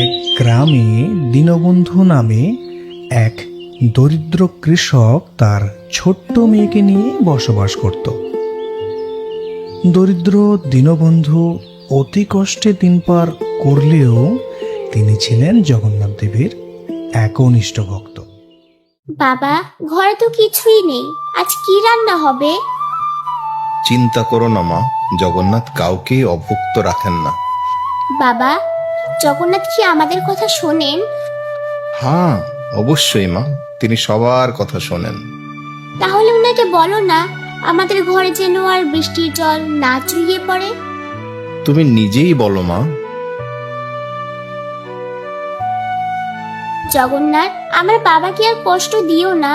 এক গ্রামে দীনবন্ধু নামে এক দরিদ্র কৃষক তার ছোট্ট মেয়েকে নিয়ে বসবাস করত। দরিদ্র দীনবন্ধু অতি কষ্টে দিন পার করলেও তিনি ছিলেন জগন্নাথ দেবের একনিষ্ঠ ভক্ত। বাবা, ঘরে তো কিছুই নেই, আজ কি রান্না হবে? চিন্তা করো না মা, জগন্নাথ কাউকে অভুক্ত রাখেন না। বাবা, জগন্নাথ কি আমাদের কথা শোনেন? হ্যাঁ, অবশ্যই মা, তিনি সবার কথা শোনেন। তাহলে ওনাকে বলো না আমাদের ঘরে যেন আর বৃষ্টির জল না চুইয়ে পড়ে। তুমি নিজেই বলো মা। জগন্নাথ, আমার বাবাকে আর কষ্ট দিও না।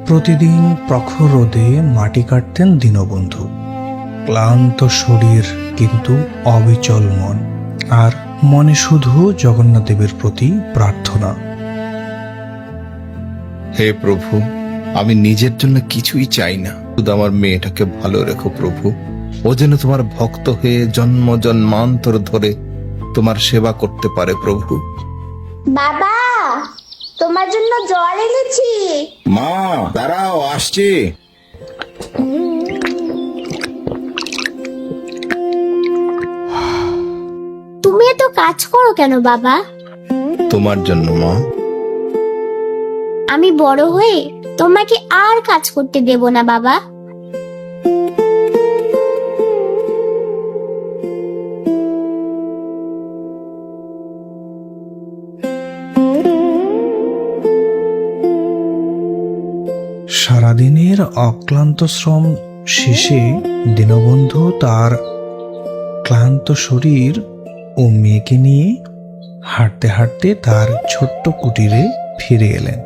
প্রতিদিন প্রখর রোদে মাটি কাটতেন দীনবন্ধু। ক্লান্ত শরীর কিন্তু অবিচল মন, আর মনে শুধু জগন্নাথ দেবের প্রতি প্রার্থনা। হে প্রভু, আমি নিজের জন্য কিছুই চাই না, শুধু আমার মেয়েটাকে ভালো রেখো প্রভু। ও যেন তোমার ভক্ত হয়ে জন্ম জন্মান্তর ধরে তোমার সেবা করতে পারে প্রভু। বাবা, তোমার জন্য জল এনেছি। মা দাঁড়াও, আসছি। তুমি এত কাজ করো কেন বাবা? তোমার জন্য মা। আমি বড় হয়ে তোমাকে আর কাজ করতে দেব না বাবা। সারাদিনের অক্লান্ত শ্রম শেষে দীনবন্ধু তার ক্লান্ত শরীর ও মেয়েকে নিয়ে হাঁটতে হাঁটতে তার ছোট্ট কুটিরে ফিরে এলেন।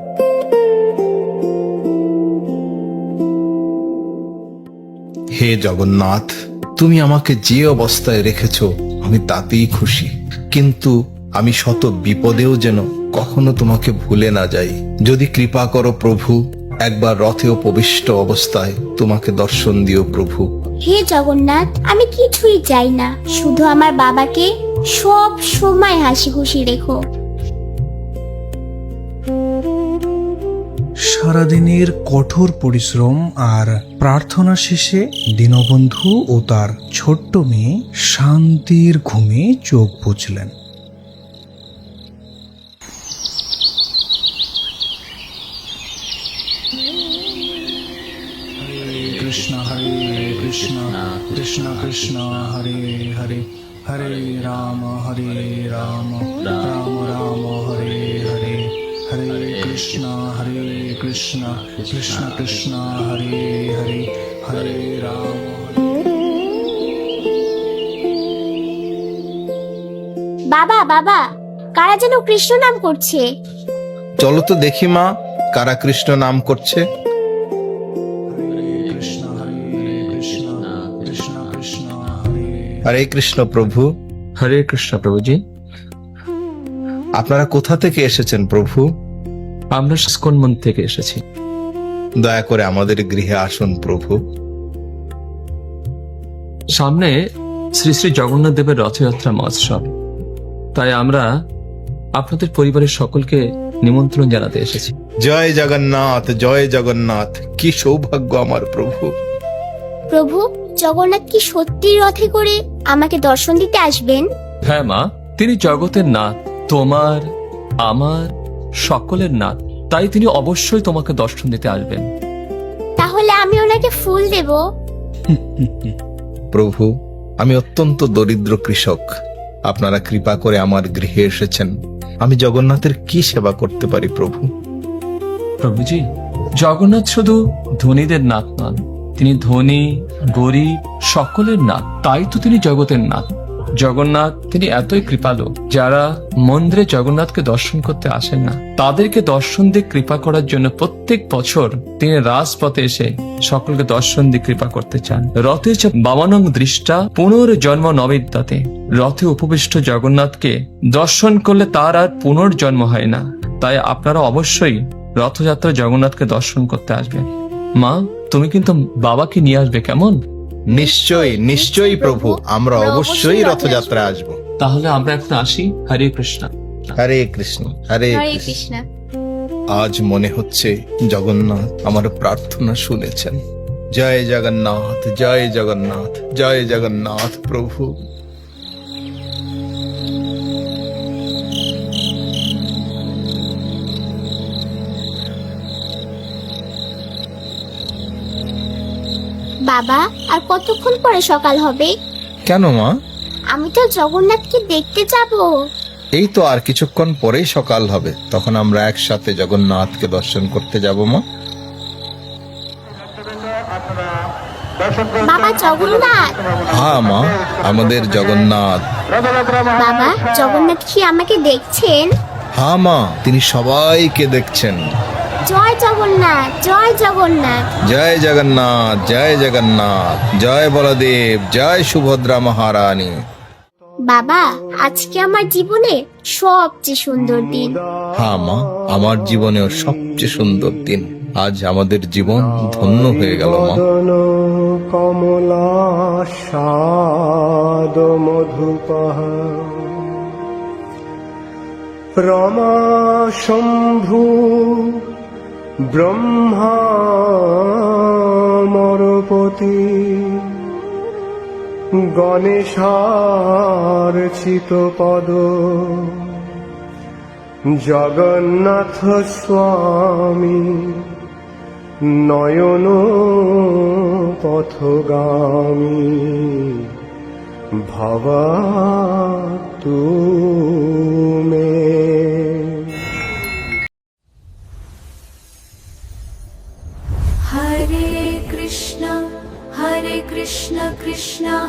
হে জগন্নাথ, তুমি আমাকে যে অবস্থায় রেখেছো আমি তাতেই খুশি, কিন্তু আমি শত বিপদেও যেন কখনো তোমাকে ভুলে না যাই। যদি কৃপা করো প্রভু, একবার রথে উপবিষ্ট অবস্থায় তোমাকে দর্শন দিও প্রভু। হে জগন্নাথ, আমি কিছুই চাই না, শুধু আমার বাবাকে সব সময় হাসি খুশি রেখো। সারাদিনের কঠোর পরিশ্রম আর প্রার্থনা শেষে দীনবন্ধু ও তার ছোট্ট মেয়ে শান্তির ঘুমে চোখ বুজলেন। কৃষ্ণ হরে কৃষ্ণ কৃষ্ণ কৃষ্ণ হরে হরে, হরে রাম রাম রাম হরে হরে, হরে কৃষ্ণ কৃষ্ণ কৃষ্ণ হরে হরে, হরে রাম। বাবা বাবা, কারা যেন কৃষ্ণ নাম করছে। চলো তো দেখি মা, কারা কৃষ্ণ নাম করছে। হরে কৃষ্ণ প্রভু। হরে কৃষ্ণ প্রভুজি। আপনারা কোথা থেকে এসেছেন প্রভু? আমরা ইসকন মন্দির থেকে এসেছি। দয়া করে আমাদের গৃহে আসুন প্রভু। সামনে শ্রী শ্রী জগন্নাথ দেবের রথযাত্রা মহোৎসব, তাই আমরা আপনাদের পরিবারের সকলকে নিমন্ত্রণ জানাতে এসেছি। জয় জগন্নাথ, জয় জগন্নাথ। কি সৌভাগ্য আমার প্রভু। প্রভু, জগন্নাথ কি সত্যি রথে করে আমাকে দর্শন দিতে আসবেন? হ্যাঁ মা, তিনি জগতের নাথ, তোমার আমার সকলের নাথ, তাই তিনি অবশ্যই তোমাকে দর্শন দিতে আসবেন। তাহলে আমি ওনাকে ফুল দেব? প্রভু, আমি অত্যন্ত দরিদ্র কৃষক, আপনারা কৃপা করে আমার গৃহে এসেছেন। আমি জগন্নাথের কি সেবা করতে পারি প্রভু? প্রভুজি, জগন্নাথ শুধু ধনীদের নাথ নন, তিনি ধনী গরিব সকলের নাথ, তাই তো তিনি জগতের নাথ। জগন্নাথ তিনি এতই কৃপালু, যারা মন্দিরে জগন্নাথকে দর্শন করতে আসেন না তাদেরকে দর্শন দিয়ে কৃপা করার জন্য প্রত্যেক বছর তিনি রাজপথে এসে সকলকে দর্শন দিয়ে কৃপা করতে চান। রথে বামানং দৃষ্টা পুনর্জন্ম নবিদ্যাতে, রথে উপবিষ্ট জগন্নাথকে দর্শন করলে তার আর পুনর্জন্ম হয় না। তাই আপনারা অবশ্যই রথযাত্রা জগন্নাথকে দর্শন করতে আসবেন। মা, তুমি কিন্তু বাবাকে নিয়ে আসবে, কেমন? নিশ্চয়ই নিশ্চয়ই প্রভু, আমরা অবশ্যই রথযাত্রা আসব। তাহলে আমরা এখন আসি। হরে কৃষ্ণ। হরে কৃষ্ণ, হরে হরে কৃষ্ণ। কৃষ্ণ। আজ মনে হচ্ছে জগন্নাথ আমার প্রার্থনা শুনেছেন। জয় জগন্নাথ, জয় জগন্নাথ, জয় জগন্নাথ প্রভু। বাবা, আর কতক্ষণ পরে সকাল হবে? কেন মা? আমি তো জগন্নাথকে দেখতে যাব। এই তো আর কিছুক্ষণ পরেই সকাল হবে, তখন আমরা একসাথে জগন্নাথকে দর্শন করতে যাব মা। বাবা, জগন্নাথ। হ্যাঁ মা, আমাদের জগন্নাথ। বাবা, জগন্নাথ কি আমাকে দেখছেন? হ্যাঁ মা, তিনি সবাইকে দেখছেন। জয় জগন্নাথ, জয় জগন্নাথ। জয় জগন্নাথ, জয় জগন্নাথ, জয় বলদেব, জয় সুভদ্রা মহারানী। বাবা, আজকে আমার জীবনে সবচেয়ে সুন্দর দিন। হ্যাঁ মা, আমার জীবনেও সবচেয়ে সুন্দর দিন। আজ আমাদের জীবন ধন্য হয়ে গেল মা। মদন কমলাসাদ মধুপহ রমা শম্ভু ব্রহ্মা মরপতি গণেশার চিতপদ জগন্নাথ স্বামী নয়ন পথগামী ভাবা তুমে। Hare Krishna Krishna